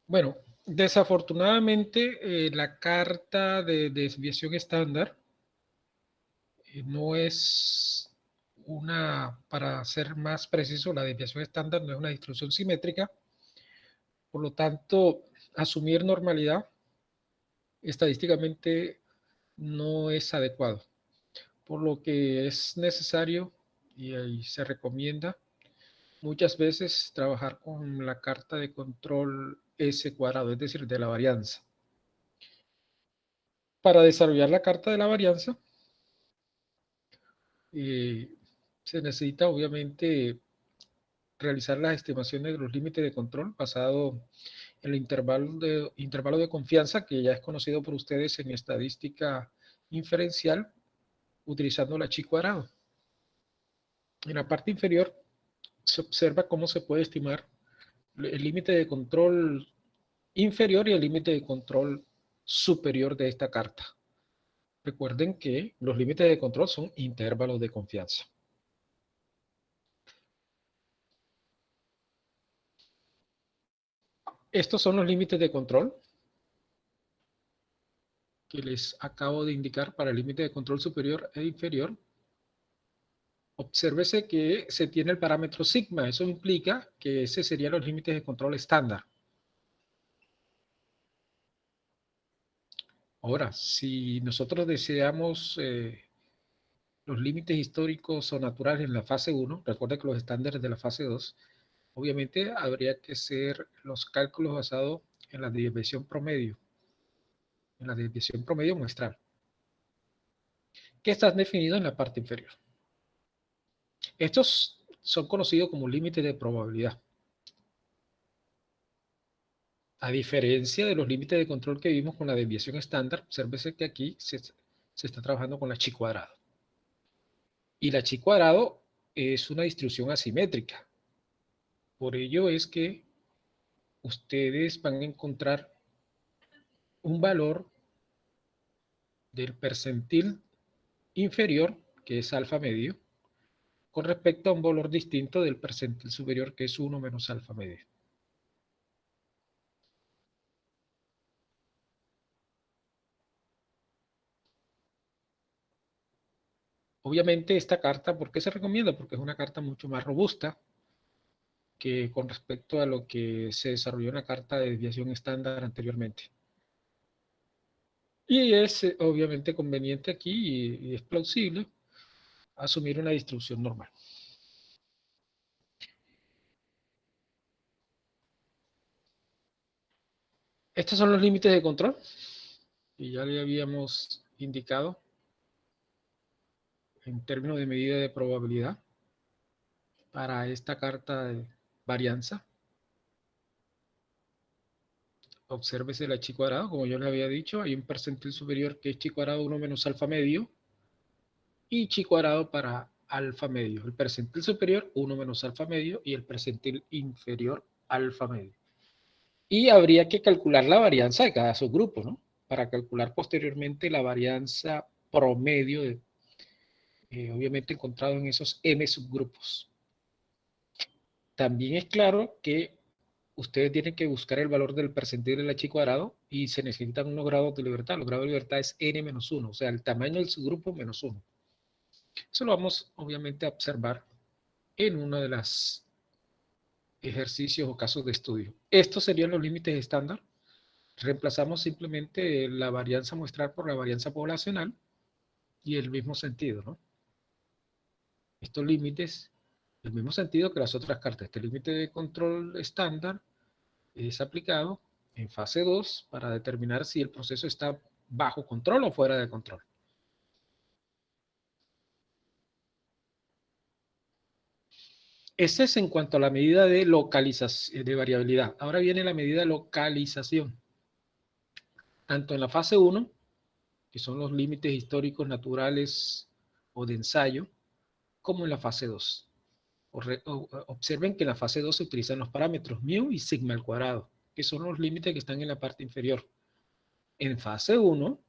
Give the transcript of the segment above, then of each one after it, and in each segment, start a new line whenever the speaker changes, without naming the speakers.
Bueno, desafortunadamente la carta de desviación estándar no es para ser más preciso, la desviación estándar no es una distribución simétrica, por lo tanto, asumir normalidad estadísticamente no es adecuado, por lo que es necesario y se recomienda muchas veces trabajar con la carta de control S cuadrado, es decir, de la varianza. Para desarrollar la carta de la varianza, eh, se necesita obviamente realizar las estimaciones de los límites de control basado en el intervalo de confianza que ya es conocido por ustedes en estadística inferencial utilizando la chi cuadrado. En la parte inferior se observa cómo se puede estimar el límite de control inferior y el límite de control superior de esta carta. Recuerden que los límites de control son intervalos de confianza. Estos son los límites de control que les acabo de indicar para el límite de control superior e inferior. Obsérvese que se tiene el parámetro sigma. Eso implica que ese serían los límites de control estándar. Ahora, si nosotros deseamos los límites históricos o naturales en la fase 1, recuerda que los estándares de la fase 2, obviamente habría que hacer los cálculos basados en la desviación promedio, muestral, que está definido en la parte inferior. Estos son conocidos como límites de probabilidad. A diferencia de los límites de control que vimos con la desviación estándar, obsérvese que aquí se está trabajando con la chi cuadrado. Y la chi cuadrado es una distribución asimétrica. Por ello es que ustedes van a encontrar un valor del percentil inferior, que es alfa medio, con respecto a un valor distinto del percentil superior, que es 1 menos alfa medio. Obviamente esta carta, ¿por qué se recomienda? Porque es una carta mucho más robusta que con respecto a lo que se desarrolló en la carta de desviación estándar anteriormente. Y es obviamente conveniente aquí y es plausible asumir una distribución normal. Estos son los límites de control y ya le habíamos indicado en términos de medida de probabilidad para esta carta de varianza. Obsérvese la chi cuadrado, como yo les había dicho, hay un percentil superior que es chi cuadrado 1 menos alfa medio y chi cuadrado para alfa medio. El percentil superior 1 menos alfa medio y el percentil inferior alfa medio. Y habría que calcular la varianza de cada subgrupo, ¿no? Para calcular posteriormente la varianza promedio, obviamente encontrado en esos m subgrupos. También es claro que ustedes tienen que buscar el valor del percentil del h cuadrado y se necesitan unos grados de libertad. Los grados de libertad es n-1, o sea, el tamaño del subgrupo menos 1. Eso lo vamos obviamente a observar en uno de los ejercicios o casos de estudio. Estos serían los límites estándar. Reemplazamos simplemente la varianza muestral por la varianza poblacional y el mismo sentido, ¿no? Estos límites, el mismo sentido que las otras cartas. Este límite de control estándar es aplicado en fase 2 para determinar si el proceso está bajo control o fuera de control. Ese es en cuanto a la medida de localización, de variabilidad. Ahora viene la medida de localización. Tanto en la fase 1, que son los límites históricos naturales o de ensayo, como en la fase 2. Observen que en la fase 2 se utilizan los parámetros mu y sigma al cuadrado, que son los límites que están en la parte inferior. En fase 1,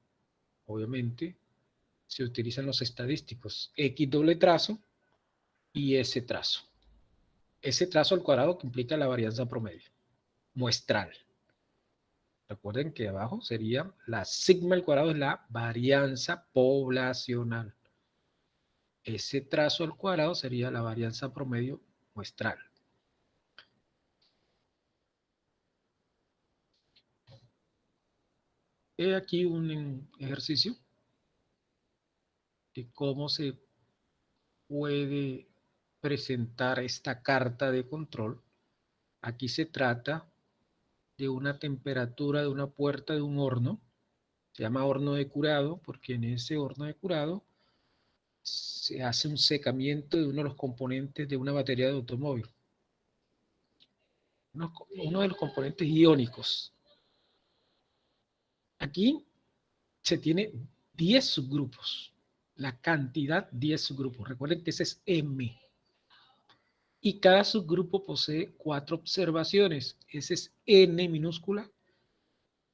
obviamente, se utilizan los estadísticos X doble trazo y S trazo. S trazo al cuadrado que implica la varianza promedio muestral. Recuerden que abajo sería la sigma al cuadrado, es la varianza poblacional. Ese trazo al cuadrado sería la varianza promedio muestral. He aquí un ejercicio de cómo se puede presentar esta carta de control. Aquí se trata de una temperatura de una puerta de un horno. Se llama horno de curado porque en ese horno de curado se hace un secamiento de uno de los componentes de una batería de automóvil. Uno de los componentes iónicos. Aquí se tiene 10 subgrupos. La cantidad, 10 subgrupos. Recuerden que ese es M. Y cada subgrupo posee 4 observaciones. Ese es N minúscula,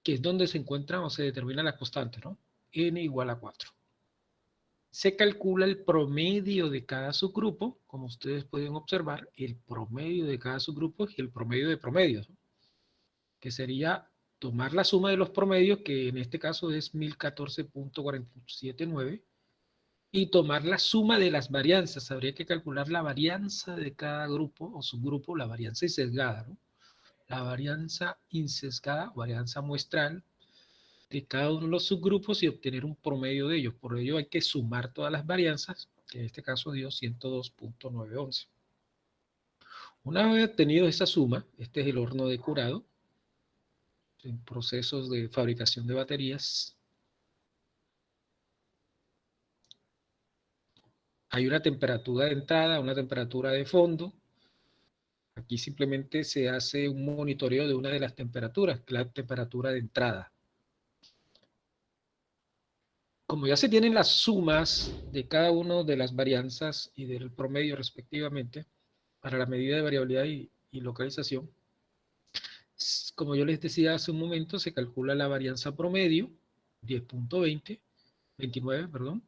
que es donde se encuentra o se determina la constante, ¿no? N igual a 4. Se calcula el promedio de cada subgrupo, como ustedes pueden observar, el promedio de cada subgrupo y el promedio de promedios, ¿no? Que sería tomar la suma de los promedios, que en este caso es 1014.479, y tomar la suma de las varianzas. Habría que calcular la varianza de cada grupo o subgrupo, la varianza insesgada, ¿no? La varianza insesgada, varianza muestral, de cada uno de los subgrupos y obtener un promedio de ellos. Por ello hay que sumar todas las varianzas, que en este caso dio 102.911. Una vez obtenido esa suma, este es el horno de curado, en procesos de fabricación de baterías. Hay una temperatura de entrada, una temperatura de fondo. Aquí simplemente se hace un monitoreo de una de las temperaturas, la temperatura de entrada. Como ya se tienen las sumas de cada una de las varianzas y del promedio respectivamente, para la medida de variabilidad y localización, como yo les decía hace un momento, se calcula la varianza promedio, 10.29, perdón,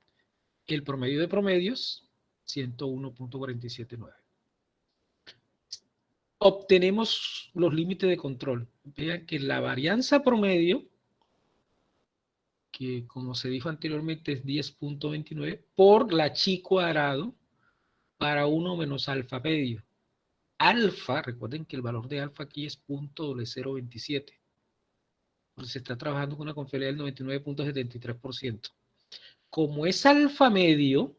el promedio de promedios, 101.479. Obtenemos los límites de control. Vean que la varianza promedio, que como se dijo anteriormente es 10.29, por la chi cuadrado para 1 menos alfa medio. Alfa, recuerden que el valor de alfa aquí es 0.027. Porque se está trabajando con una confiabilidad del 99.73%. Como es alfa medio,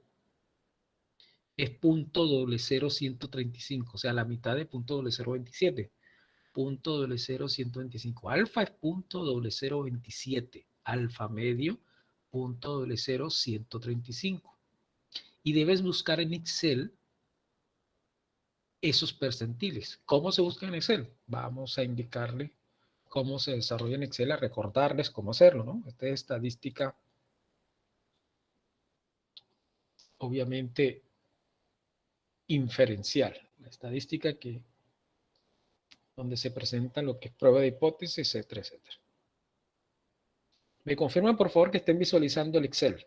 es 0.0135, o sea, la mitad de 0.0027. 0.0125. Alfa es 0.0027. Alfa medio, 0.0135. Y debes buscar en Excel esos percentiles. ¿Cómo se busca en Excel? Vamos a indicarle cómo se desarrolla en Excel, a recordarles cómo hacerlo, ¿no? Esta es estadística, obviamente, inferencial. La estadística donde se presenta lo que es prueba de hipótesis, etcétera, etcétera. ¿Me confirman, por favor, que estén visualizando el Excel?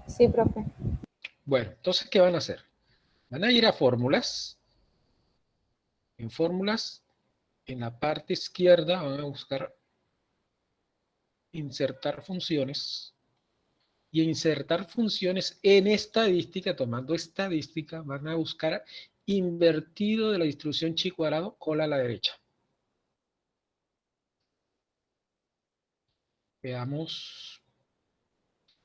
Sí, profe.
Bueno, entonces, ¿qué van a hacer? Van a ir a fórmulas. En fórmulas, en la parte izquierda, van a buscar insertar funciones. Y insertar funciones en estadística, tomando estadística, van a buscar invertido de la distribución chi cuadrado, cola a la derecha. Veamos.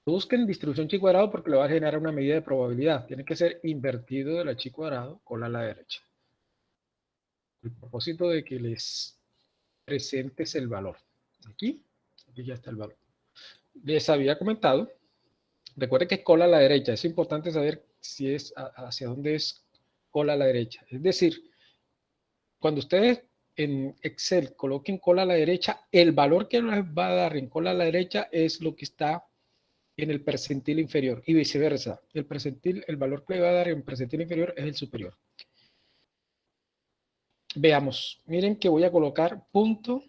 Busquen distribución chi cuadrado porque le va a generar una medida de probabilidad. Tiene que ser invertido de la chi cuadrado, cola a la derecha. El propósito de que les presentes el valor. Aquí ya está el valor. Les había comentado, recuerden que es cola a la derecha. Es importante saber si es hacia dónde es cola a la derecha. Es decir, cuando ustedes en Excel coloquen cola a la derecha, el valor que les va a dar en cola a la derecha es lo que está en el percentil inferior y viceversa. El valor que le va a dar en percentil inferior es el superior. Veamos, miren que voy a colocar punto,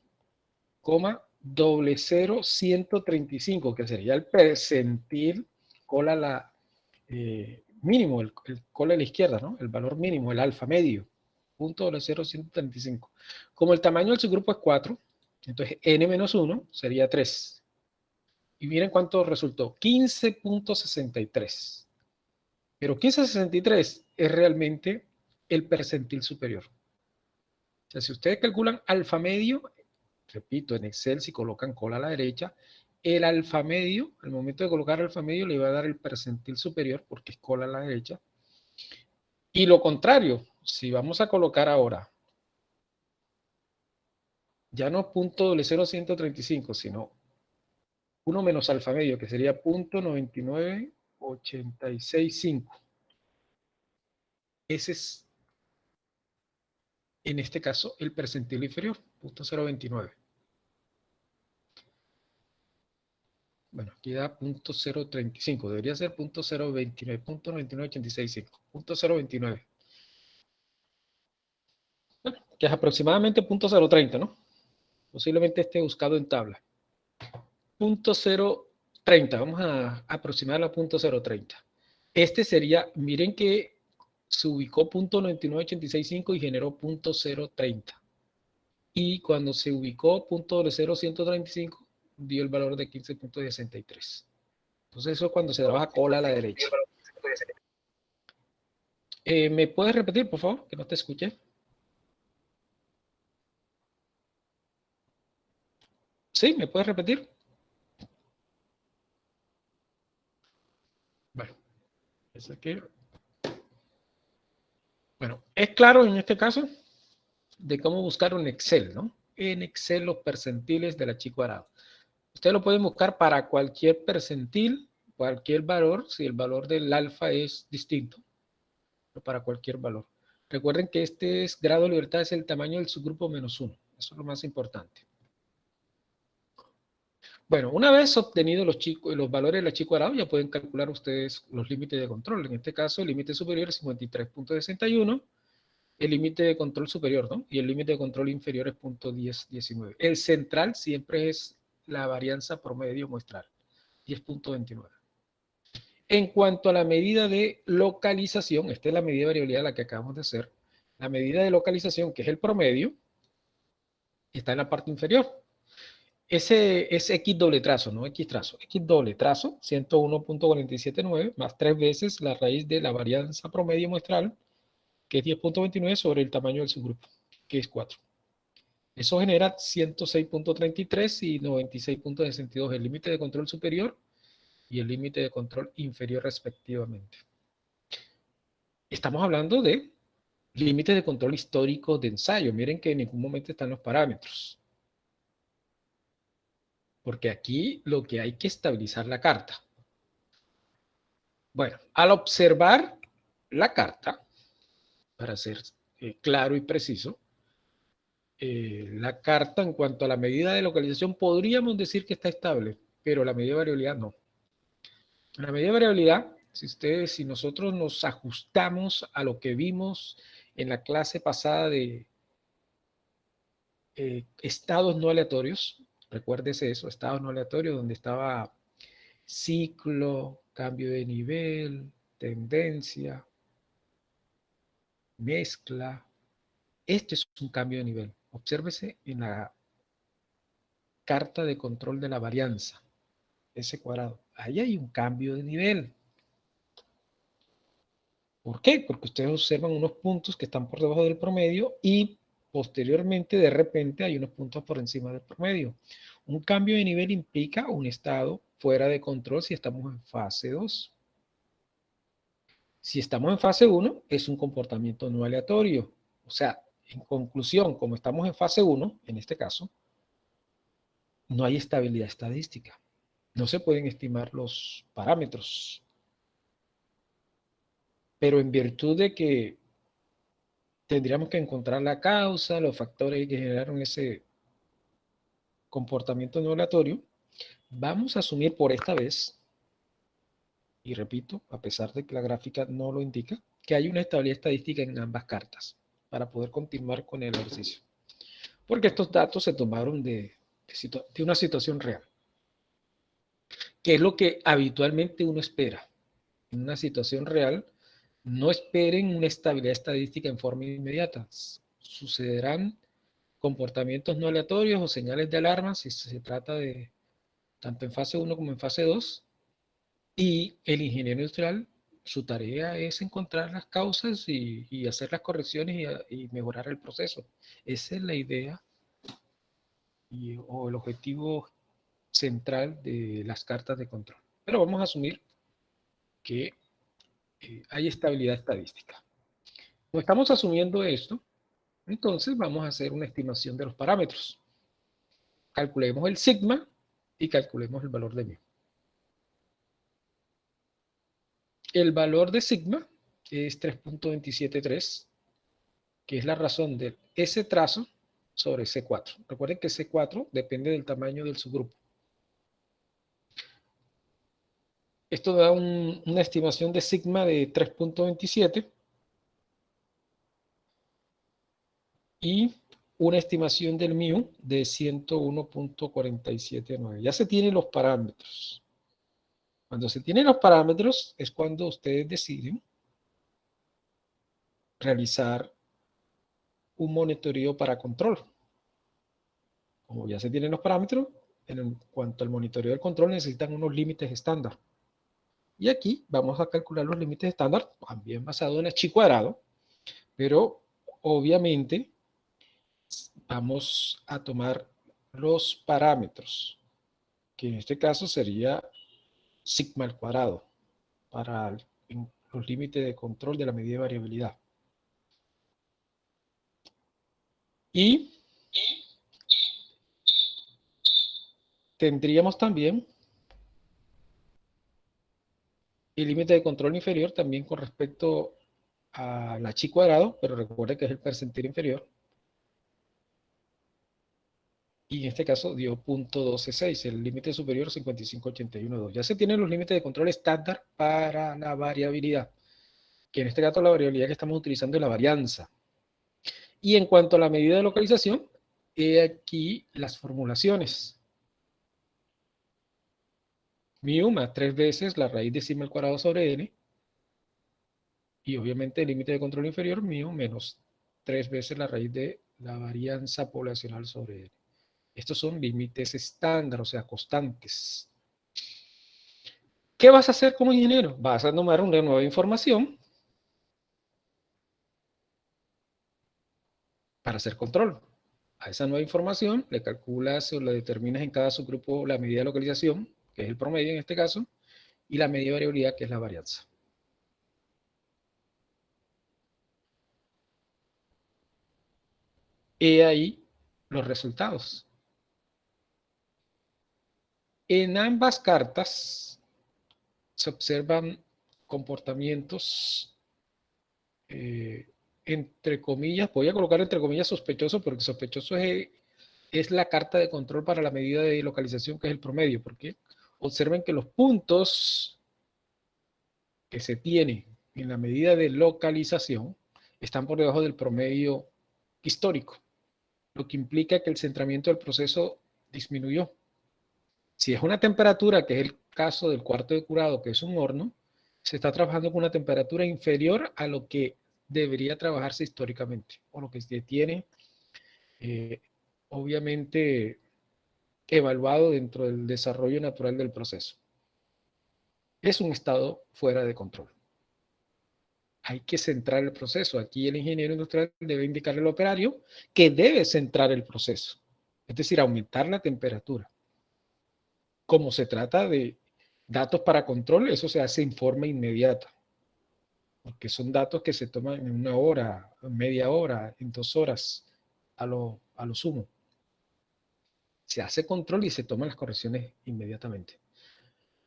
coma, 0.135, que sería el percentil cola a la mínimo, el cola a la izquierda, ¿no? El valor mínimo, el alfa medio, 0.0135. Como el tamaño del subgrupo es 4, entonces n-1 sería 3. Y miren cuánto resultó, 15.63. Pero 15.63 es realmente el percentil superior. O sea, si ustedes calculan alfa medio, repito, en Excel si colocan cola a la derecha, el alfa medio, al momento de colocar alfa medio le va a dar el percentil superior porque es cola a la derecha. Y lo contrario, si vamos a colocar ahora, ya no .0.135, sino 1 menos alfa medio, que sería .99865. Ese es, en este caso, el percentil inferior, .029. Bueno, aquí da .035, debería ser .029, .99865, .029. Bueno, que es aproximadamente .030, ¿no? Posiblemente esté buscado en tabla. .030, vamos a aproximarlo a .030. Este sería, miren que se ubicó .99865 y generó .030. Y cuando se ubicó .0135, dio el valor de 15.63. Entonces eso es cuando se trabaja cola a la derecha. ¿Me puedes repetir, por favor? Que no te escuché. ¿Sí? ¿Me puedes repetir? Bueno, es aquí. Bueno, es claro en este caso de cómo buscar un Excel, ¿no? En Excel los percentiles del achico arado. Ustedes lo pueden buscar para cualquier percentil, cualquier valor, si el valor del alfa es distinto, pero para cualquier valor. Recuerden que este grado de libertad es el tamaño del subgrupo -1. Eso es lo más importante. Bueno, una vez obtenidos los valores del achico arado, ya pueden calcular ustedes los límites de control. En este caso, el límite superior es 53.61, el límite de control superior, ¿no? Y el límite de control inferior es .1019. El central siempre es la varianza promedio muestral, 10.29. En cuanto a la medida de localización, esta es la medida de variabilidad la que acabamos de hacer. La medida de localización, que es el promedio, está en la parte inferior. Ese es X doble trazo, no X trazo. X doble trazo, 101.479, más 3 veces la raíz de la varianza promedio muestral, que es 10.29 sobre el tamaño del subgrupo, que es 4. Eso genera 106.33 y 96.62, el límite de control superior y el límite de control inferior respectivamente. Estamos hablando de límites de control histórico de ensayo. Miren que en ningún momento están los parámetros. Porque aquí lo que hay que estabilizar la carta. Bueno, al observar la carta, para ser claro y preciso, la carta en cuanto a la medida de localización podríamos decir que está estable, pero la medida de variabilidad no. La medida de variabilidad, si nosotros nos ajustamos a lo que vimos en la clase pasada de estados no aleatorios, recuérdese eso, estados no aleatorios, donde estaba ciclo, cambio de nivel, tendencia, mezcla. Este es un cambio de nivel. Obsérvese en la carta de control de la varianza, S cuadrado. Ahí hay un cambio de nivel. ¿Por qué? Porque ustedes observan unos puntos que están por debajo del promedio y posteriormente, de repente, hay unos puntos por encima del promedio. Un cambio de nivel implica un estado fuera de control si estamos en fase 2. Si estamos en fase 1, es un comportamiento no aleatorio. O sea, en conclusión, como estamos en fase 1, en este caso, no hay estabilidad estadística. No se pueden estimar los parámetros. Pero en virtud de que tendríamos que encontrar la causa, los factores que generaron ese comportamiento no aleatorio, vamos a asumir por esta vez, y repito, a pesar de que la gráfica no lo indica, que hay una estabilidad estadística en ambas cartas para poder continuar con el ejercicio. Porque estos datos se tomaron de una situación real, que es lo que habitualmente uno espera. En una situación real No esperen una estabilidad estadística en forma inmediata. Sucederán comportamientos no aleatorios o señales de alarma si se trata de tanto en fase 1 como en fase 2. Y el ingeniero industrial, su tarea es encontrar las causas y hacer las correcciones y mejorar el proceso. Esa es la idea o el objetivo central de las cartas de control. Pero vamos a asumir que hay estabilidad estadística. No estamos asumiendo esto, entonces vamos a hacer una estimación de los parámetros. Calculemos el sigma y calculemos el valor de mu. El valor de sigma es 3.273, que es la razón de ese trazo sobre C4. Recuerden que C4 depende del tamaño del subgrupo. Esto da una estimación de sigma de 3.27 y una estimación del mu de 101.479. Ya se tienen los parámetros. Cuando se tienen los parámetros es cuando ustedes deciden realizar un monitoreo para control. Como ya se tienen los parámetros, en cuanto al monitoreo del control necesitan unos límites estándar. Y aquí vamos a calcular los límites estándar, también basado en h cuadrado, pero obviamente vamos a tomar los parámetros, que en este caso sería sigma al cuadrado, para los límites de control de la medida de variabilidad. Y tendríamos también el límite de control inferior también con respecto al h cuadrado, pero recuerde que es el percentil inferior. Y en este caso dio 0.126, el límite superior 55.81.2. Ya se tienen los límites de control estándar para la variabilidad, que en este caso la variabilidad que estamos utilizando es la varianza. Y en cuanto a la medida de localización, he aquí las formulaciones. Mu más 3 veces la raíz de sigma al cuadrado sobre n, y obviamente el límite de control inferior, mu menos 3 veces la raíz de la varianza poblacional sobre n. Estos son límites estándar, o sea, constantes. ¿Qué vas a hacer como ingeniero? Vas a tomar una nueva información para hacer control. A esa nueva información le calculas o le determinas en cada subgrupo la medida de localización, que es el promedio en este caso, y la medida de variabilidad, que es la varianza. He ahí los resultados. En ambas cartas se observan comportamientos, entre comillas, voy a colocar entre comillas sospechosos, porque sospechoso es la carta de control para la medida de localización, que es el promedio, porque observen que los puntos que se tiene en la medida de localización están por debajo del promedio histórico, lo que implica que el centramiento del proceso disminuyó. Si es una temperatura, que es el caso del cuarto de curado, que es un horno, se está trabajando con una temperatura inferior a lo que debería trabajarse históricamente, o lo que se tiene, obviamente, evaluado dentro del desarrollo natural del proceso. Es un estado fuera de control. Hay que centrar el proceso. Aquí el ingeniero industrial debe indicarle al operario que debe centrar el proceso, es decir, aumentar la temperatura. Como se trata de datos para control, eso se hace en forma inmediata, porque son datos que se toman en 1 hora, en media hora, en 2 horas, a lo sumo. Se hace control y se toman las correcciones inmediatamente.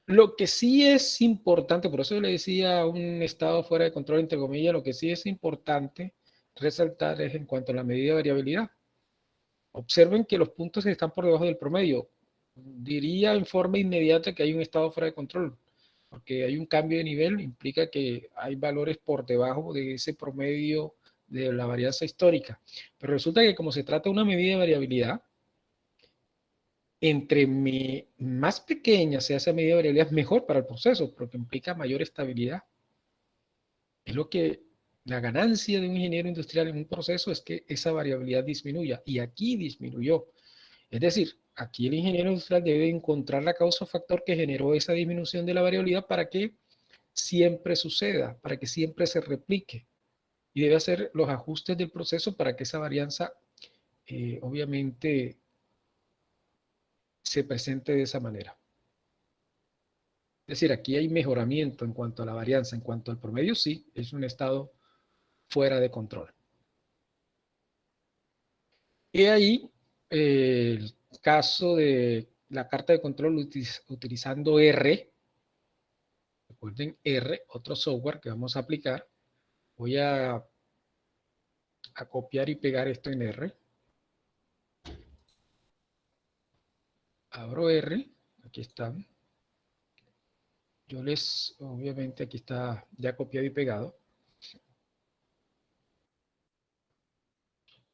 Lo que sí es importante, por eso yo le decía un estado fuera de control, entre comillas, lo que sí es importante resaltar es en cuanto a la medida de variabilidad. Observen que los puntos están por debajo del promedio. Diría en forma inmediata que hay un estado fuera de control, porque hay un cambio de nivel, implica que hay valores por debajo de ese promedio de la varianza histórica. Pero resulta que como se trata de una medida de variabilidad, entre más pequeña sea esa medida de variabilidad, es mejor para el proceso, porque implica mayor estabilidad. Es lo que la ganancia de un ingeniero industrial en un proceso es que esa variabilidad disminuya, y aquí disminuyó. Es decir, aquí el ingeniero industrial debe encontrar la causa o factor que generó esa disminución de la variabilidad para que siempre suceda, para que siempre se replique. Y debe hacer los ajustes del proceso para que esa varianza, obviamente, se presente de esa manera. Es decir, aquí hay mejoramiento en cuanto a la varianza, en cuanto al promedio, sí, es un estado fuera de control. Y ahí el caso de la carta de control utilizando R. Recuerden R, otro software que vamos a aplicar. Voy a copiar y pegar esto en R. Abro R, aquí están. Yo les, obviamente aquí está ya copiado y pegado.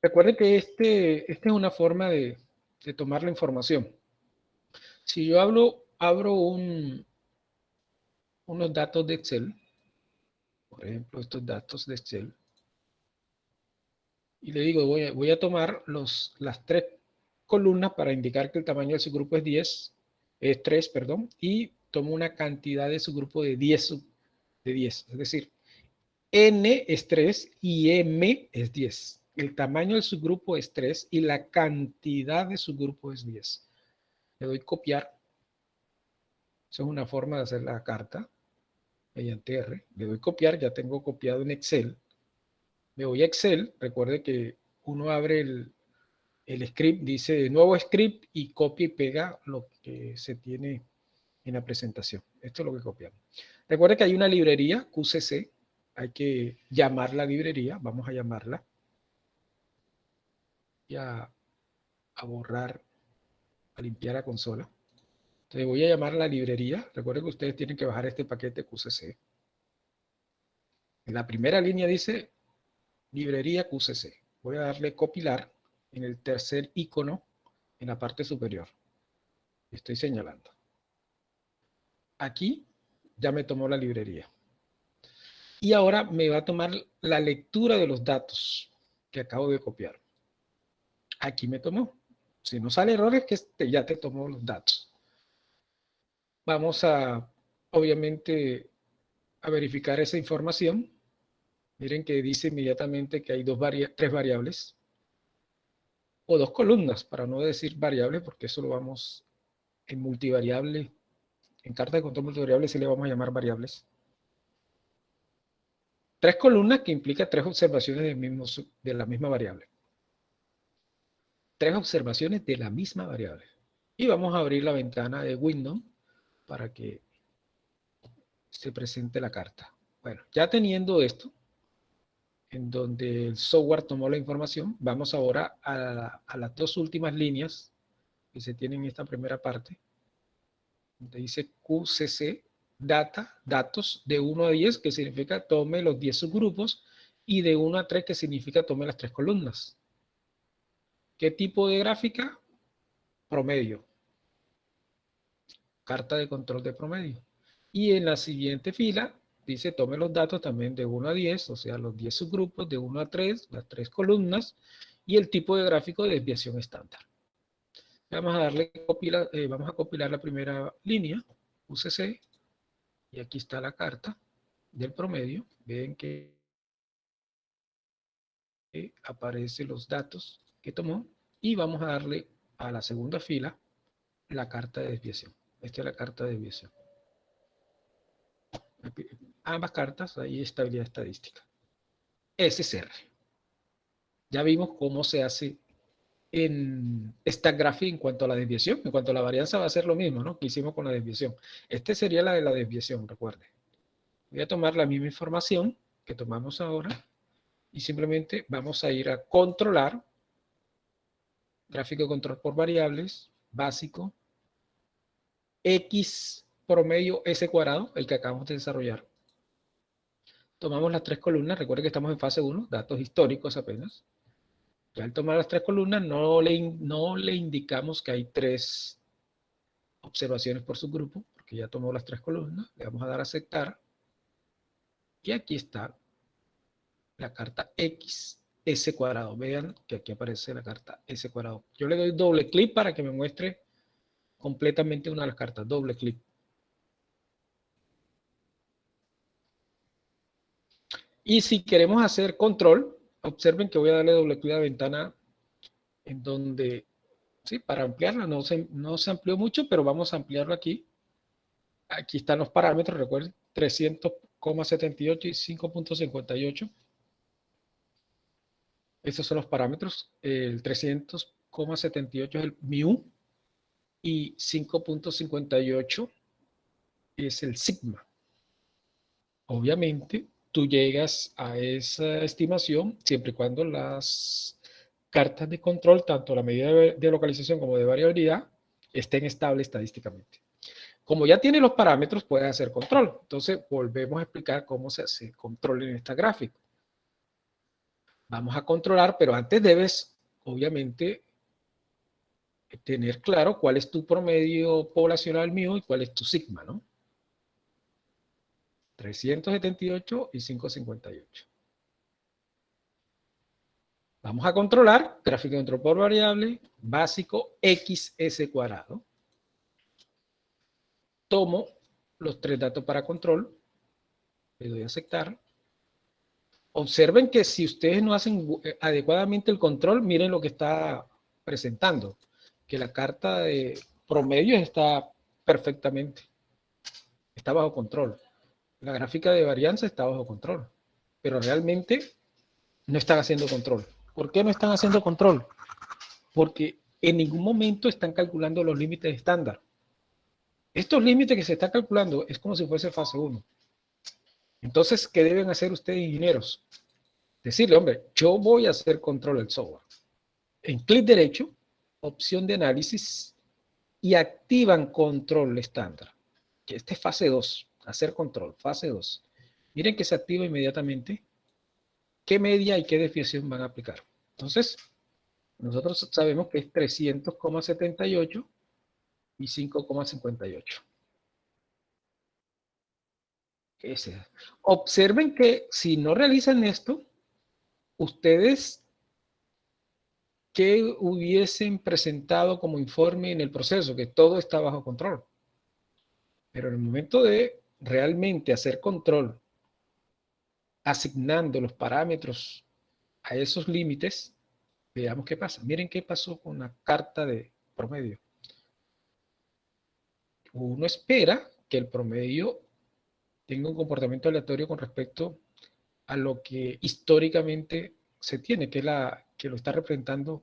Recuerden que esta es una forma de tomar la información. Si yo abro unos datos de Excel, por ejemplo, estos datos de Excel, y le digo, voy a tomar las tres columnas para indicar que el tamaño de su grupo es 10, es 3, perdón, y tomo una cantidad de su grupo de 10, es decir, N es 3 y M es 10. El tamaño del subgrupo es 3 y la cantidad de subgrupo es 10. Le doy copiar. Esa es una forma de hacer la carta mediante R. Le doy copiar, ya tengo copiado en Excel. Me voy a Excel. Recuerde que uno abre el script, dice nuevo script y copia y pega lo que se tiene en la presentación. Esto es lo que copiamos. Recuerde que hay una librería QCC. Hay que llamar la librería. Vamos a llamarla. Y a borrar, a limpiar la consola. Entonces voy a llamar a la librería. Recuerden que ustedes tienen que bajar este paquete QCC. En la primera línea dice librería QCC. Voy a darle copiar en el tercer icono en la parte superior. Estoy señalando. Aquí ya me tomó la librería. Y ahora me va a tomar la lectura de los datos que acabo de copiar. Aquí me tomó. Si no sale error es que ya te tomó los datos. Vamos a, obviamente, a verificar esa información. Miren que dice inmediatamente que hay tres variables o dos columnas, para no decir variable, porque eso lo vamos en multivariable. En carta de control multivariable sí le vamos a llamar variables. Tres columnas que implica tres observaciones de la misma variable. Tres observaciones de la misma variable. Y vamos a abrir la ventana de Windows para que se presente la carta. Bueno, ya teniendo esto, en donde el software tomó la información, vamos ahora a las dos últimas líneas que se tienen en esta primera parte, donde dice QCC, datos de 1 a 10, que significa tome los 10 subgrupos, y de 1 a 3, que significa tome las tres columnas. ¿Qué tipo de gráfica? Promedio. Carta de control de promedio. Y en la siguiente fila dice tome los datos también de 1 a 10, o sea, los 10 subgrupos, de 1 a 3, las tres columnas, y el tipo de gráfico de desviación estándar. Vamos a darle vamos a compilar la primera línea, UCC, y aquí está la carta del promedio. Ven que aparecen los datos que tomó, y vamos a darle a la segunda fila la carta de desviación. Esta es la carta de desviación. Ambas cartas, hay estabilidad estadística. SSR. Ya vimos cómo se hace en esta gráfica en cuanto a la desviación. En cuanto a la varianza va a ser lo mismo, ¿no? Que hicimos con la desviación. Este sería la de la desviación, recuerde. Voy a tomar la misma información que tomamos ahora y simplemente vamos a ir a controlar, gráfico de control por variables, básico, X promedio S cuadrado, el que acabamos de desarrollar. Tomamos las tres columnas, recuerden que estamos en fase 1, datos históricos apenas. Ya al tomar las tres columnas no le indicamos que hay tres observaciones por subgrupo, porque ya tomó las tres columnas. Le vamos a dar a aceptar. Y aquí está la carta X S cuadrado. Vean que aquí aparece la carta S cuadrado. Yo le doy doble clic para que me muestre completamente una de las cartas. Doble clic. Y si queremos hacer control, observen que voy a darle doble clic a la ventana en donde, sí, para ampliarla, no se amplió mucho, pero vamos a ampliarlo aquí. Aquí están los parámetros, recuerden, 300,78 y 5,58. Esos son los parámetros. El 300,78 es el mu y 5,58 es el sigma. Obviamente, tú llegas a esa estimación siempre y cuando las cartas de control, tanto la medida de localización como de variabilidad, estén estables estadísticamente. Como ya tiene los parámetros, puedes hacer control. Entonces, volvemos a explicar cómo se hace control en esta gráfica. Vamos a controlar, pero antes debes, obviamente, tener claro cuál es tu promedio poblacional mío y cuál es tu sigma, ¿no? 378 y 558. Vamos a controlar, gráfico de control por variable, básico XS cuadrado. Tomo los tres datos para control, le doy a aceptar. Observen que si ustedes no hacen adecuadamente el control, miren lo que está presentando, que la carta de promedios está perfectamente, está bajo control. La gráfica de varianza está bajo control, pero realmente no están haciendo control. ¿Por qué no están haciendo control? Porque en ningún momento están calculando los límites estándar. Estos límites que se están calculando es como si fuese fase 1. Entonces, ¿qué deben hacer ustedes, ingenieros? Decirle, hombre, yo voy a hacer control del software. En clic derecho, opción de análisis, y activan control estándar. Que este es fase 2, hacer control, fase 2. Miren que se activa inmediatamente qué media y qué desviación van a aplicar. Entonces, nosotros sabemos que es 300,78 y 5,58. Observen que si no realizan esto, ustedes que hubiesen presentado como informe en el proceso, que todo está bajo control. Pero en el momento de realmente hacer control, asignando los parámetros a esos límites, veamos qué pasa. Miren qué pasó con la carta de promedio. Uno espera que el promedio tenga un comportamiento aleatorio con respecto a lo que históricamente se tiene, que lo está representando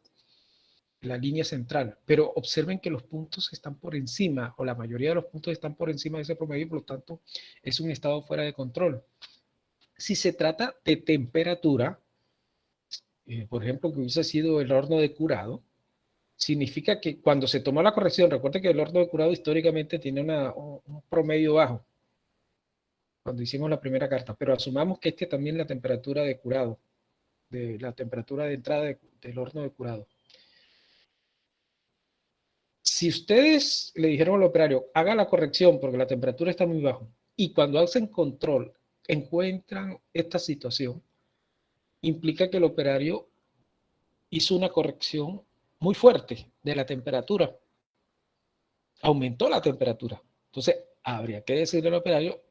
la línea central. Pero observen que los puntos están por encima, o la mayoría de los puntos están por encima de ese promedio, por lo tanto, es un estado fuera de control. Si se trata de temperatura, por ejemplo, que hubiese sido el horno de curado, significa que cuando se tomó la corrección, recuerde que el horno de curado históricamente tiene un promedio bajo, cuando hicimos la primera carta, pero asumamos que también es la temperatura de curado, de la temperatura de entrada del horno de curado. Si ustedes le dijeron al operario, haga la corrección porque la temperatura está muy baja, y cuando hacen control encuentran esta situación, implica que el operario hizo una corrección muy fuerte de la temperatura. Aumentó la temperatura. Entonces, habría que decirle al operario,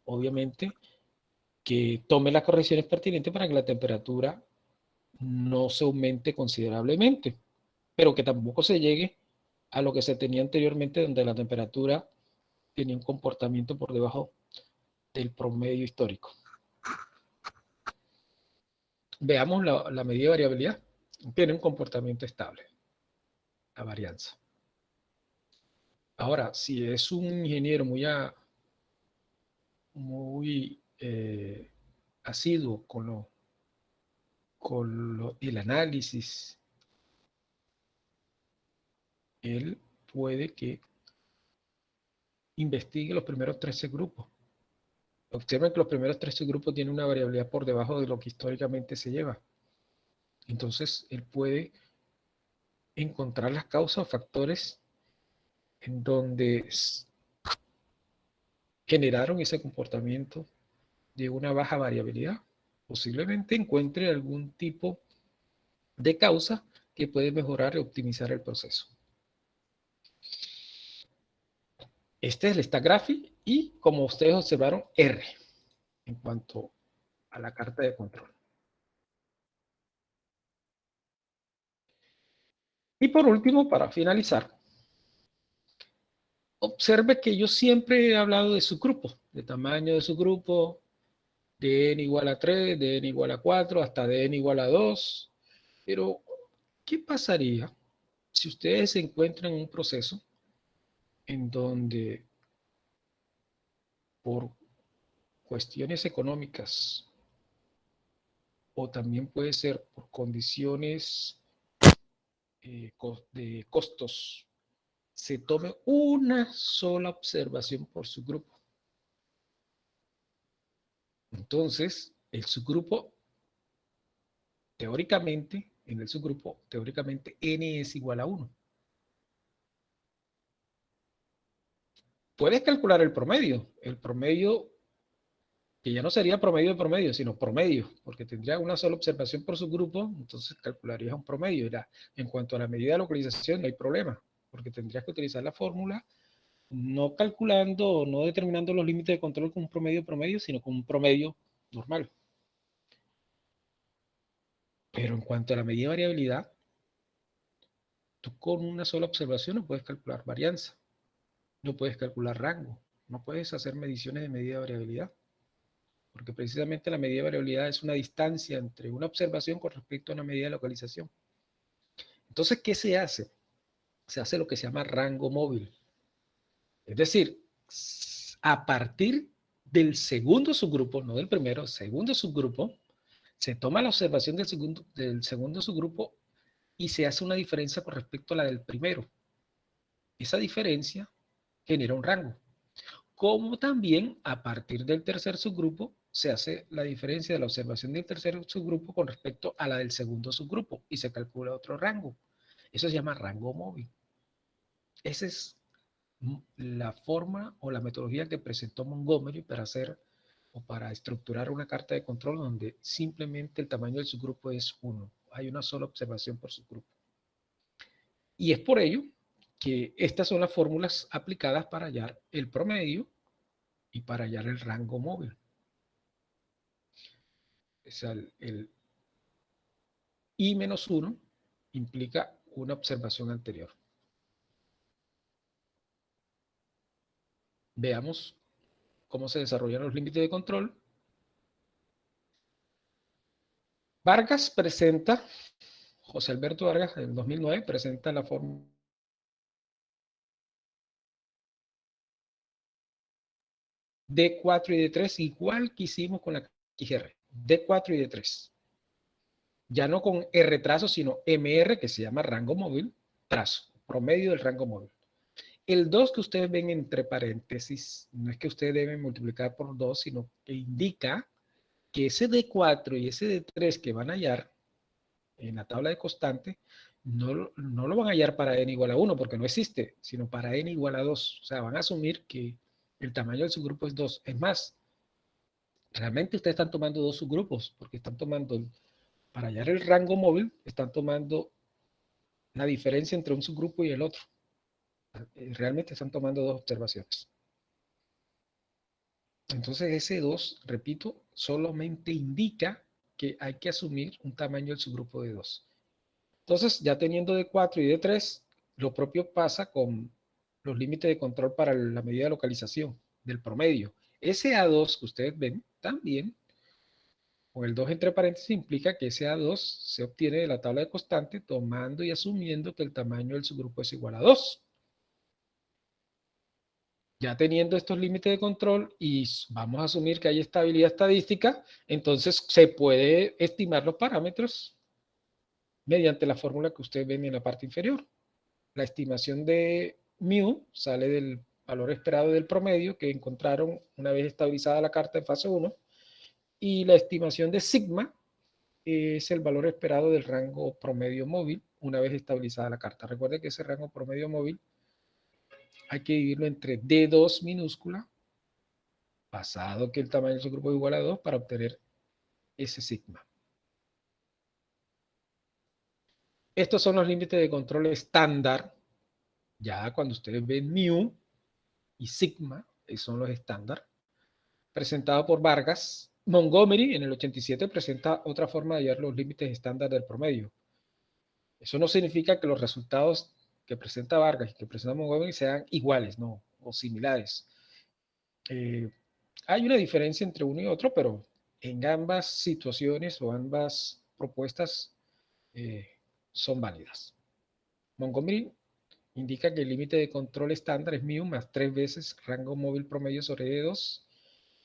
obviamente, que tome las correcciones pertinentes para que la temperatura no se aumente considerablemente, pero que tampoco se llegue a lo que se tenía anteriormente, donde la temperatura tenía un comportamiento por debajo del promedio histórico. Veamos la medida de variabilidad. Tiene un comportamiento estable, la varianza. Ahora, si es un ingeniero muy asiduo con el análisis, él puede que investigue los primeros 13 grupos. Observen que los primeros 13 grupos tienen una variabilidad por debajo de lo que históricamente se lleva. Entonces, él puede encontrar las causas o factores en donde generaron ese comportamiento de una baja variabilidad. posiblemente encuentre algún tipo de causa que puede mejorar y optimizar el proceso. Este es el stack graphic y, como ustedes observaron, R en cuanto a la carta de control. Y por último, para finalizar, observe que yo siempre he hablado de su grupo, de tamaño de su grupo, de n igual a 3, de n igual a 4, hasta de n igual a 2. Pero, ¿qué pasaría si ustedes se encuentran en un proceso en donde, por cuestiones económicas, o también puede ser por condiciones de costos, se tome una sola observación por subgrupo? Entonces, el subgrupo, teóricamente, en el subgrupo, teóricamente, n es igual a 1. Puedes calcular el promedio que ya no sería promedio de promedio, sino promedio, porque tendría una sola observación por subgrupo, entonces calcularías un promedio. En cuanto a la medida de localización, no hay problema, porque tendrías que utilizar la fórmula, no calculando, no determinando los límites de control con un promedio, sino con un promedio normal. Pero en cuanto a la medida de variabilidad, tú con una sola observación no puedes calcular varianza, no puedes calcular rango, no puedes hacer mediciones de medida de variabilidad, porque precisamente la medida de variabilidad es una distancia entre una observación con respecto a una medida de localización. Entonces, ¿qué se hace? Se hace lo que se llama rango móvil. Es decir, a partir del segundo subgrupo, no del primero, segundo subgrupo, se toma la observación del segundo subgrupo y se hace una diferencia con respecto a la del primero. Esa diferencia genera un rango. Como también a partir del tercer subgrupo se hace la diferencia de la observación del tercer subgrupo con respecto a la del segundo subgrupo y se calcula otro rango. Eso se llama rango móvil. Esa es la forma o la metodología que presentó Montgomery para hacer o para estructurar una carta de control donde simplemente el tamaño del subgrupo es 1. Hay una sola observación por subgrupo. Y es por ello que estas son las fórmulas aplicadas para hallar el promedio y para hallar el rango móvil. O sea, el I-1 implica una observación anterior. Veamos cómo se desarrollan los límites de control. Vargas presenta, José Alberto Vargas en 2009 presenta la fórmula D4 y D3, igual que hicimos con la XR, D4 y D3. Ya no con R trazo, sino MR, que se llama rango móvil, trazo, promedio del rango móvil. El 2 que ustedes ven entre paréntesis, no es que ustedes deben multiplicar por 2, sino que indica que ese D4 y ese D3 que van a hallar en la tabla de constante, no lo van a hallar para n igual a 1, porque no existe, sino para n igual a 2. O sea, van a asumir que el tamaño del subgrupo es 2. Es más, realmente ustedes están tomando dos subgrupos, porque están tomando, para hallar el rango móvil, están tomando la diferencia entre un subgrupo y el otro. Realmente están tomando dos observaciones. Entonces ese 2, repito, solamente indica que hay que asumir un tamaño del subgrupo de 2. Entonces, ya teniendo D4 y D3, lo propio pasa con los límites de control para la medida de localización del promedio. Ese A2 que ustedes ven también, con el 2 entre paréntesis, implica que ese A2 se obtiene de la tabla de constante tomando y asumiendo que el tamaño del subgrupo es igual a 2. Ya teniendo estos límites de control y vamos a asumir que hay estabilidad estadística, entonces se puede estimar los parámetros mediante la fórmula que ustedes ven en la parte inferior. La estimación de mu sale del valor esperado del promedio que encontraron una vez estabilizada la carta en fase 1 y la estimación de sigma es el valor esperado del rango promedio móvil una vez estabilizada la carta. Recuerden que ese rango promedio móvil hay que dividirlo entre D2 minúscula, pasado que el tamaño de su grupo es igual a 2 para obtener S sigma. Estos son los límites de control estándar. Ya cuando ustedes ven mu y sigma, son los estándar, presentado por Vargas. Montgomery en el 87 presenta otra forma de hallar los límites estándar del promedio. Eso no significa que los resultados que presenta Vargas y que presenta Montgomery sean iguales, no, o similares. Hay una diferencia entre uno y otro, pero en ambas situaciones o ambas propuestas son válidas. Montgomery indica que el límite de control estándar es mu más 3 veces rango móvil promedio sobre D2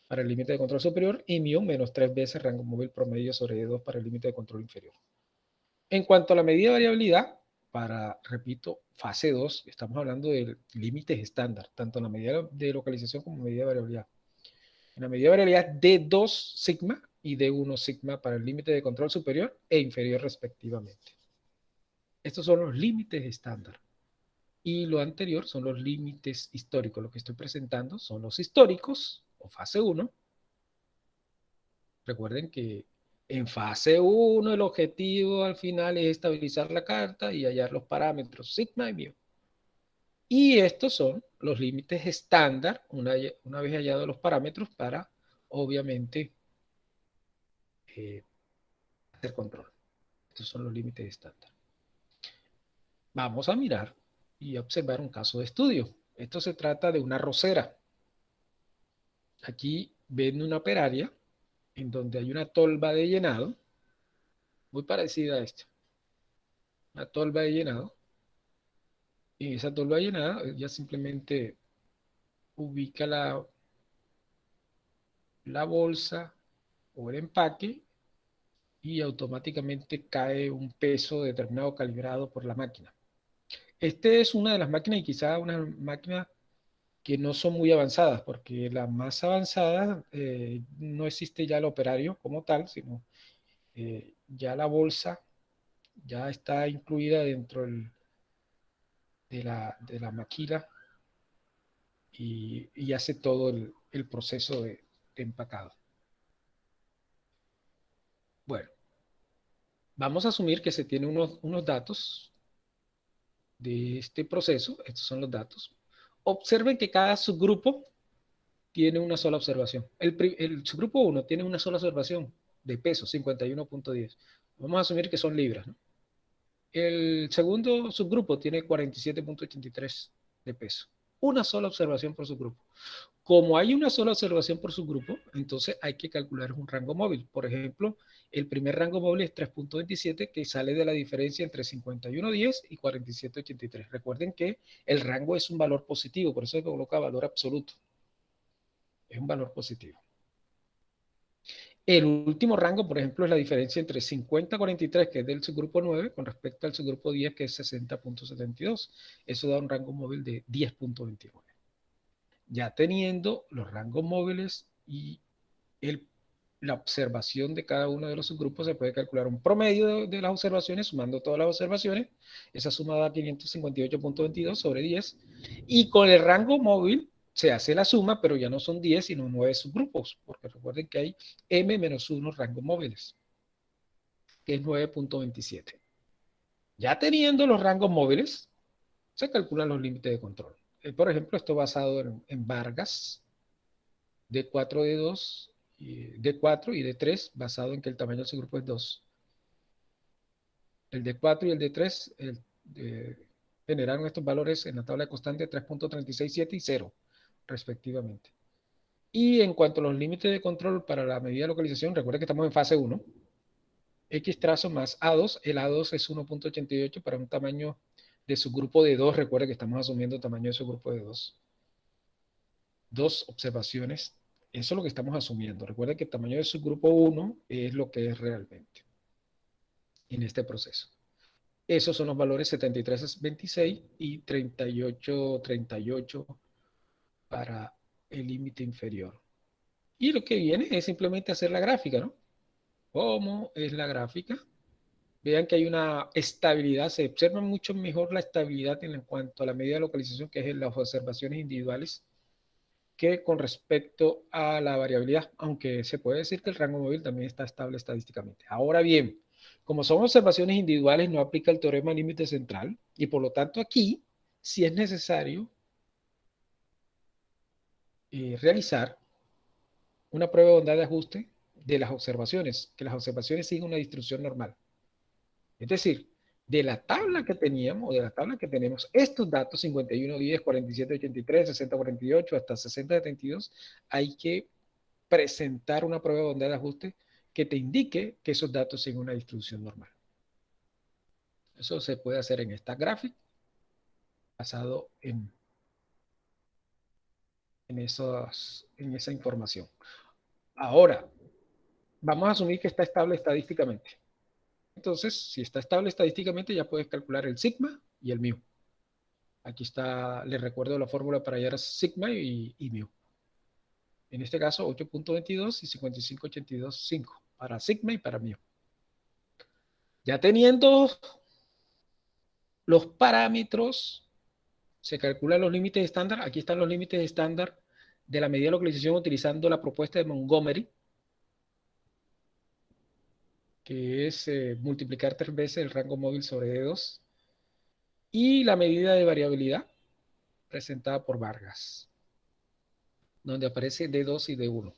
para el límite de control superior y mu menos 3 veces rango móvil promedio sobre D2 para el límite de control inferior. En cuanto a la medida de variabilidad, para, repito, fase 2, estamos hablando de límites estándar, tanto en la medida de localización como en la medida de variabilidad. En la medida de variabilidad D2 sigma y D1 sigma para el límite de control superior e inferior respectivamente. Estos son los límites estándar. Y lo anterior son los límites históricos. Lo que estoy presentando son los históricos o fase 1. Recuerden que en fase 1 el objetivo al final es estabilizar la carta y hallar los parámetros sigma y mu. Y estos son los límites estándar una vez hallados los parámetros para, obviamente, hacer control. Estos son los límites estándar. Vamos a mirar y observar un caso de estudio. Esto se trata de una rosera. Aquí ven una operaria en donde hay una tolva de llenado, muy parecida a esta. Una tolva de llenado. Y esa tolva de llenado ya simplemente ubica la bolsa o el empaque y automáticamente cae un peso determinado calibrado por la máquina. Este es una de las máquinas y quizá una máquina que no son muy avanzadas, porque la más avanzada no existe ya el operario como tal, sino ya la bolsa ya está incluida dentro de la maquila y hace todo el proceso de empacado. Bueno, vamos a asumir que se tiene unos datos de este proceso. Estos son los datos. Observen que cada subgrupo tiene una sola observación. El subgrupo 1 tiene una sola observación de peso, 51.10. Vamos a asumir que son libras, ¿no? El segundo subgrupo tiene 47.83 de peso. Una sola observación por subgrupo. Como hay una sola observación por subgrupo, entonces hay que calcular un rango móvil. Por ejemplo, el primer rango móvil es 3.27, que sale de la diferencia entre 51.10 y 47.83. Recuerden que el rango es un valor positivo, por eso se coloca valor absoluto. Es un valor positivo. El último rango, por ejemplo, es la diferencia entre 50.43, que es del subgrupo 9, con respecto al subgrupo 10, que es 60.72. Eso da un rango móvil de 10.29. Ya teniendo los rangos móviles y la observación de cada uno de los subgrupos, se puede calcular un promedio de las observaciones, sumando todas las observaciones. Esa suma da 558.22 sobre 10. Y con el rango móvil se hace la suma, pero ya no son 10, sino 9 subgrupos, porque recuerden que hay m-1 rangos móviles, que es 9.27. Ya teniendo los rangos móviles, se calculan los límites de control. Por ejemplo, esto basado en Vargas, D4, D2, D4 y D3, basado en que el tamaño de su grupo es 2. El D4 y el D3 generaron estos valores en la tabla de constante 3.367 y 0, respectivamente. Y en cuanto a los límites de control para la medida de localización, recuerden que estamos en fase 1. X trazo más A2, el A2 es 1.88 para un tamaño de su grupo de 2. Recuerden que estamos asumiendo el tamaño de su grupo de 2. Dos observaciones. Eso es lo que estamos asumiendo. Recuerden que el tamaño de su grupo 1 es lo que es realmente en este proceso. Esos son los valores 73.26 y 38.38 para el límite inferior. Y lo que viene es simplemente hacer la gráfica, ¿no? ¿Cómo es la gráfica? Vean que hay una estabilidad, se observa mucho mejor la estabilidad en cuanto a la medida de localización, que es en las observaciones individuales. que con respecto a la variabilidad, aunque se puede decir que el rango móvil también está estable estadísticamente. Ahora bien, como son observaciones individuales, no aplica el teorema límite central y por lo tanto aquí sí es necesario realizar una prueba de bondad de ajuste de las observaciones, que las observaciones siguen una distribución normal. Es decir, de la tabla que teníamos, o de la tabla que tenemos, estos datos 51, 10, 47, 83, 60, 48 hasta 60, 72, hay que presentar una prueba de bondad de ajuste que te indique que esos datos siguen una distribución normal. Eso se puede hacer en esta gráfica basado en esa información. Ahora, vamos a asumir que está estable estadísticamente. Entonces, si está estable estadísticamente, ya puedes calcular el sigma y el mu. Aquí está, les recuerdo la fórmula para hallar sigma y mu. En este caso, 8.22 y 55.82.5 para sigma y para mu. Ya teniendo los parámetros, se calculan los límites estándar. Aquí están los límites estándar de la medida de localización utilizando la propuesta de Montgomery, que es multiplicar 3 veces el rango móvil sobre D2, y la medida de variabilidad presentada por Vargas, donde aparece D2 y D1.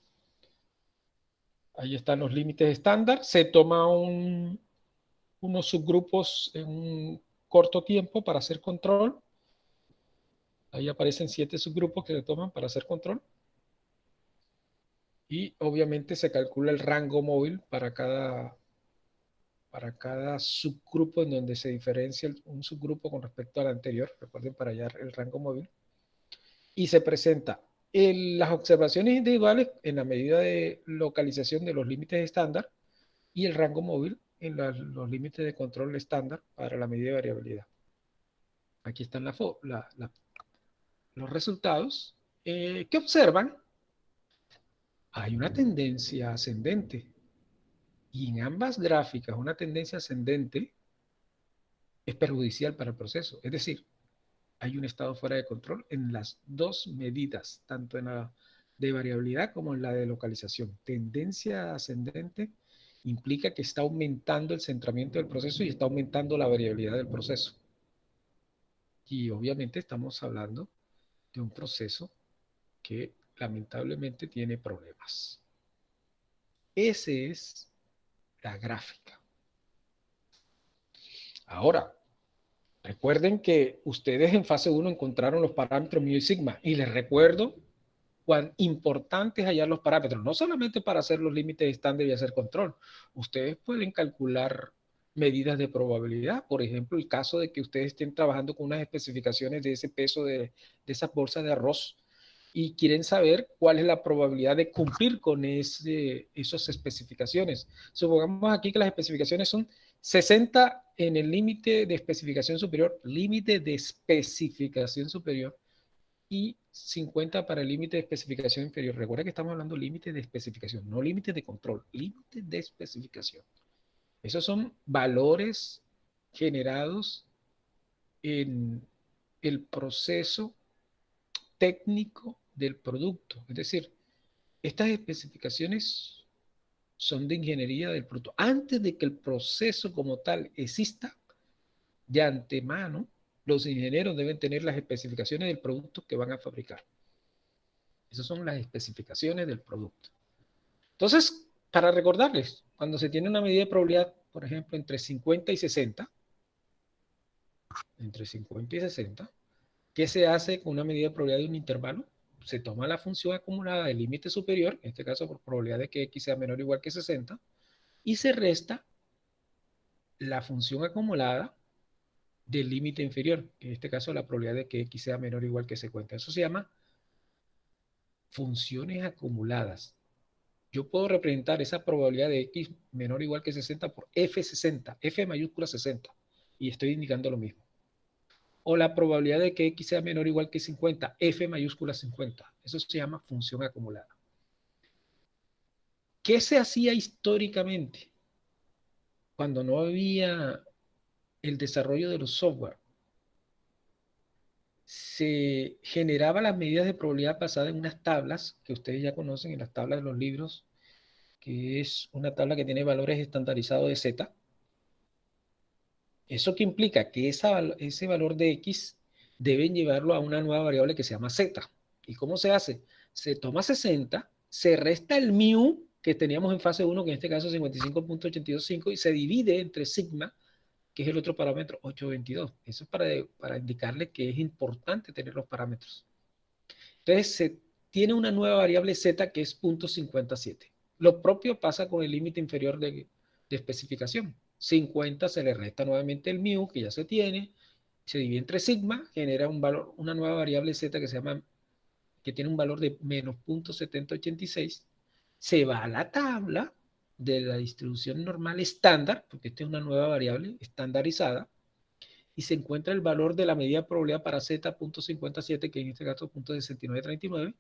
Ahí están los límites estándar. Se toma unos subgrupos en un corto tiempo para hacer control. Ahí aparecen 7 subgrupos que se toman para hacer control. Y obviamente se calcula el rango móvil para cada subgrupo en donde se diferencia un subgrupo con respecto al anterior. Recuerden, para hallar el rango móvil. Y se presenta las observaciones individuales en la medida de localización de los límites estándar y el rango móvil en los límites de control estándar para la medida de variabilidad. Aquí están los resultados. ¿Qué observan? Hay una tendencia ascendente. Y en ambas gráficas, una tendencia ascendente es perjudicial para el proceso. Es decir, hay un estado fuera de control en las dos medidas, tanto en la de variabilidad como en la de localización. Tendencia ascendente implica que está aumentando el centramiento del proceso y está aumentando la variabilidad del proceso. Y obviamente estamos hablando de un proceso que lamentablemente tiene problemas. Esa es la gráfica. Ahora, recuerden que ustedes en fase 1 encontraron los parámetros mu y sigma. Y les recuerdo cuán importante es hallar los parámetros, no solamente para hacer los límites estándar y hacer control. Ustedes pueden calcular medidas de probabilidad. Por ejemplo, el caso de que ustedes estén trabajando con unas especificaciones de ese peso de esas bolsas de arroz y quieren saber cuál es la probabilidad de cumplir con esas especificaciones. Supongamos aquí que las especificaciones son 60 en el límite de especificación superior, y 50 para el límite de especificación inferior. Recuerda que estamos hablando de límite de especificación, no límite de control, límite de especificación. Esos son valores generados en el proceso técnico del producto. Es decir, estas especificaciones son de ingeniería del producto. Antes de que el proceso como tal exista, de antemano, los ingenieros deben tener las especificaciones del producto que van a fabricar. Esas son las especificaciones del producto. Entonces, para recordarles, cuando se tiene una medida de probabilidad, por ejemplo, entre 50 y 60, ¿qué se hace con una medida de probabilidad de un intervalo? Se toma la función acumulada del límite superior, en este caso por probabilidad de que x sea menor o igual que 60, y se resta la función acumulada del límite inferior, en este caso la probabilidad de que x sea menor o igual que 50. Eso se llama funciones acumuladas. Yo puedo representar esa probabilidad de x menor o igual que 60 por f60, f mayúscula 60, y estoy indicando lo mismo. O la probabilidad de que x sea menor o igual que 50, f mayúscula 50. Eso se llama función acumulada. ¿Qué se hacía históricamente cuando no había el desarrollo de los software? se generaba las medidas de probabilidad basadas en unas tablas que ustedes ya conocen, en las tablas de los libros, que es una tabla que tiene valores estandarizados de Z. ¿Eso qué implica? Que ese valor de X deben llevarlo a una nueva variable que se llama Z. ¿Y cómo se hace? Se toma 60, se resta el mu que teníamos en fase 1, que en este caso es 55.825, y se divide entre sigma, que es el otro parámetro, 822. Eso es para indicarle que es importante tener los parámetros. Entonces se tiene una nueva variable Z que es 0.57. Lo propio pasa con el límite inferior de especificación. 50 se le resta nuevamente el mu, que ya se tiene, se divide entre sigma, genera un valor, una nueva variable Z que se llama, que tiene un valor de menos 0.7086, se va a la tabla de la distribución normal estándar, porque esta es una nueva variable estandarizada, y se encuentra el valor de la medida de probabilidad para Z.57, que en este caso es 0.6939,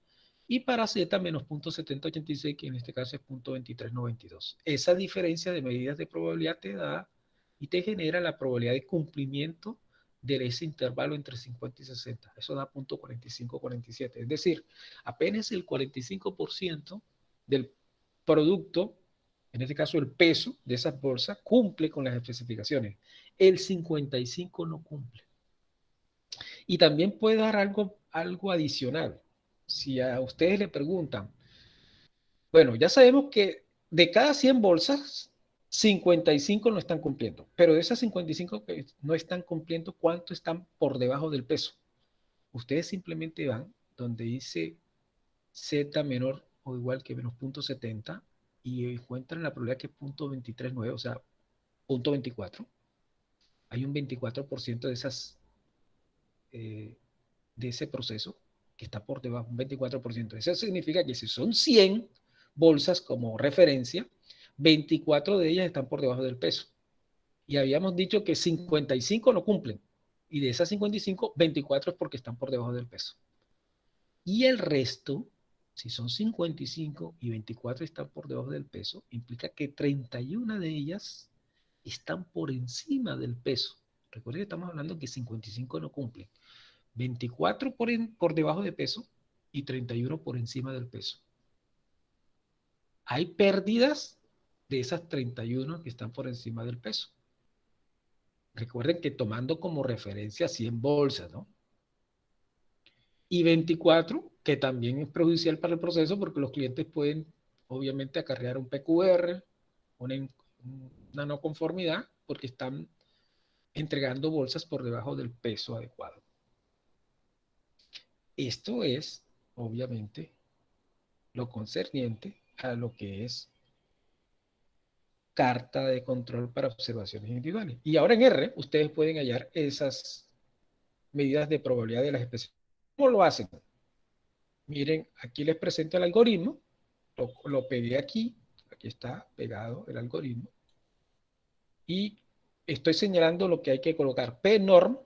y para Z menos 0.7086, que en este caso es 0.2392. Esa diferencia de medidas de probabilidad te da y te genera la probabilidad de cumplimiento de ese intervalo entre 50 y 60. Eso da 0.4547. Es decir, apenas el 45% del producto, en este caso el peso de esas bolsas, cumple con las especificaciones. El 55 no cumple. Y también puede dar algo adicional. Si a ustedes le preguntan, bueno, ya sabemos que de cada 100 bolsas, 55 no están cumpliendo, pero de esas 55 que no están cumpliendo, ¿cuánto están por debajo del peso? Ustedes simplemente van donde dice Z menor o igual que menos 0.70 y encuentran la probabilidad que es 0.239, o sea, 0.24. Hay un 24% de esas de ese proceso que está por debajo, un 24%. Eso significa que si son 100 bolsas como referencia, 24 de ellas están por debajo del peso. Y habíamos dicho que 55 no cumplen. Y de esas 55, 24 es porque están por debajo del peso. Y el resto, si son 55 y 24 están por debajo del peso, implica que 31 de ellas están por encima del peso. Recuerden que estamos hablando que 55 no cumplen. 24 por debajo de peso y 31 por encima del peso. Hay pérdidas de esas 31 que están por encima del peso. Recuerden que tomando como referencia 100 bolsas, ¿no? Y 24, que también es perjudicial para el proceso porque los clientes pueden, obviamente, acarrear un PQR, una no conformidad, porque están entregando bolsas por debajo del peso adecuado. Esto es, obviamente, lo concerniente a lo que es carta de control para observaciones individuales. Y ahora en R, ustedes pueden hallar esas medidas de probabilidad de las especies. ¿Cómo lo hacen? Miren, aquí les presento el algoritmo, lo pegué aquí está pegado el algoritmo, y estoy señalando lo que hay que colocar. P-norm,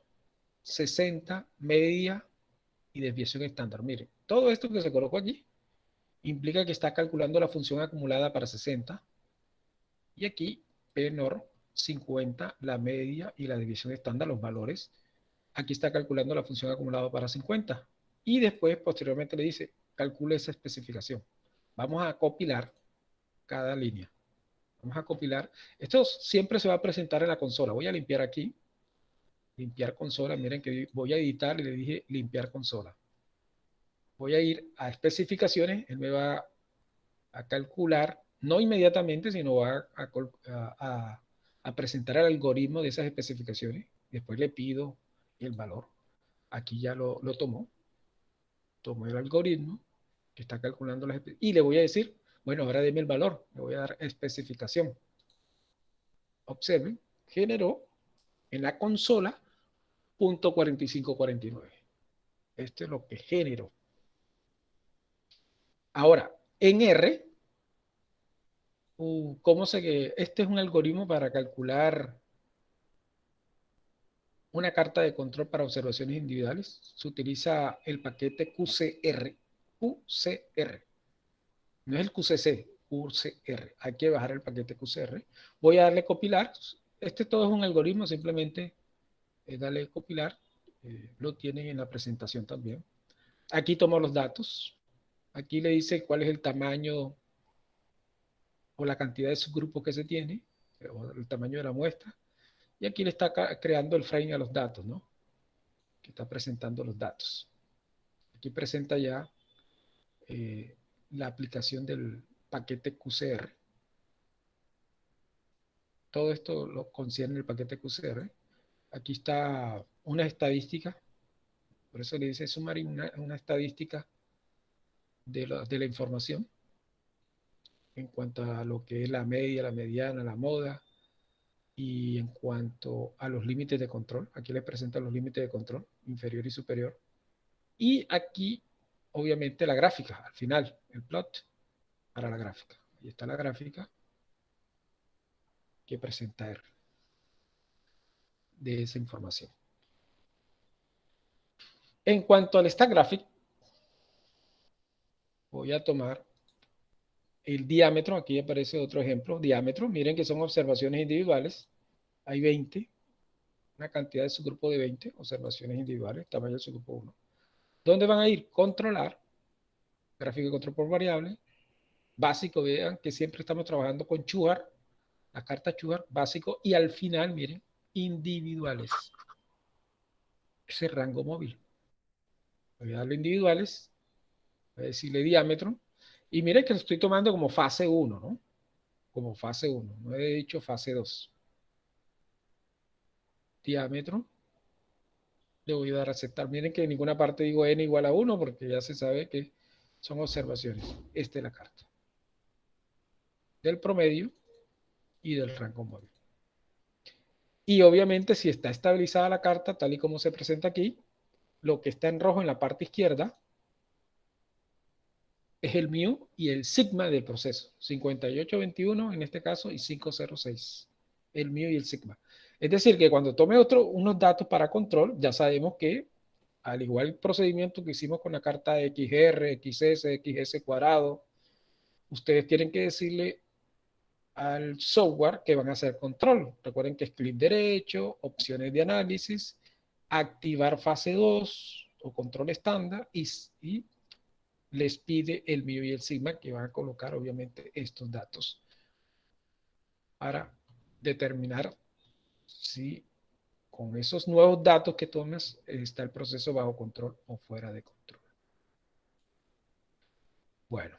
60, media y desviación estándar. Miren, todo esto que se colocó aquí implica que está calculando la función acumulada para 60, y aquí P-norm, 50, la media y la desviación estándar, los valores. Aquí está calculando la función acumulada para 50. Y después, posteriormente, le dice, calcule esa especificación. Vamos a compilar cada línea. Vamos a compilar. Esto siempre se va a presentar en la consola. Voy a limpiar aquí. Limpiar consola. Miren que voy a editar y le dije limpiar consola. Voy a ir a especificaciones. Él me va a calcular, no inmediatamente, sino va a presentar el algoritmo de esas especificaciones. Después le pido el valor. Aquí ya lo tomó. Tomó el algoritmo que está calculando las y le voy a decir, bueno, ahora deme el valor. Le voy a dar especificación. Observen, generó en la consola .4549. Esto es lo que generó. Ahora, en R, ¿cómo se este es un algoritmo para calcular una carta de control para observaciones individuales? Se utiliza el paquete QCR. QCR. No es el QCC, QCR. Hay que bajar el paquete QCR. Voy a darle compilar. Este todo es un algoritmo, simplemente darle compilar. Lo tienen en la presentación también. Aquí tomo los datos. Aquí le dice cuál es el tamaño o la cantidad de subgrupos que se tiene, o el tamaño de la muestra. Y aquí le está creando el frame a los datos, ¿no? Que está presentando los datos. Aquí presenta ya la aplicación del paquete QCR. Todo esto lo concierne el paquete QCR. Aquí está una estadística, por eso le dice sumar una estadística de la información en cuanto a lo que es la media, la mediana, la moda, y en cuanto a los límites de control. Aquí le presenta los límites de control, inferior y superior. Y aquí, obviamente, la gráfica, al final, el plot para la gráfica. Ahí está la gráfica que presenta R de esa información. En cuanto al stack graphic, voy a tomar el diámetro. Aquí aparece otro ejemplo. Diámetro, miren que son observaciones individuales. Hay 20, una cantidad de subgrupo de 20 observaciones individuales, tamaño del subgrupo 1. ¿Dónde van a ir? Controlar, gráfico de control por variable. Básico, vean que siempre estamos trabajando con Chuar, la carta Chuar, básico. Y al final, miren, individuales. Ese rango móvil. Voy a darle individuales, voy a decirle diámetro. Y miren que lo estoy tomando como fase 1, ¿no? Como fase 1, no he dicho fase 2. Diámetro, le voy a dar a aceptar. Miren que en ninguna parte digo n igual a 1 porque ya se sabe que son observaciones. Esta es la carta del promedio y del rango móvil. Y obviamente si está estabilizada la carta tal y como se presenta aquí, lo que está en rojo en la parte izquierda es el mu y el sigma del proceso. 5821 en este caso y 506. El mu y el sigma. Es decir, que cuando tome unos datos para control, ya sabemos que al igual el procedimiento que hicimos con la carta XR, XS, XS cuadrado, ustedes tienen que decirle al software que van a hacer control. Recuerden que es clic derecho, opciones de análisis, activar fase 2 o control estándar y les pide el MIO y el sigma que van a colocar obviamente estos datos para determinar si con esos nuevos datos que tomas está el proceso bajo control o fuera de control. Bueno,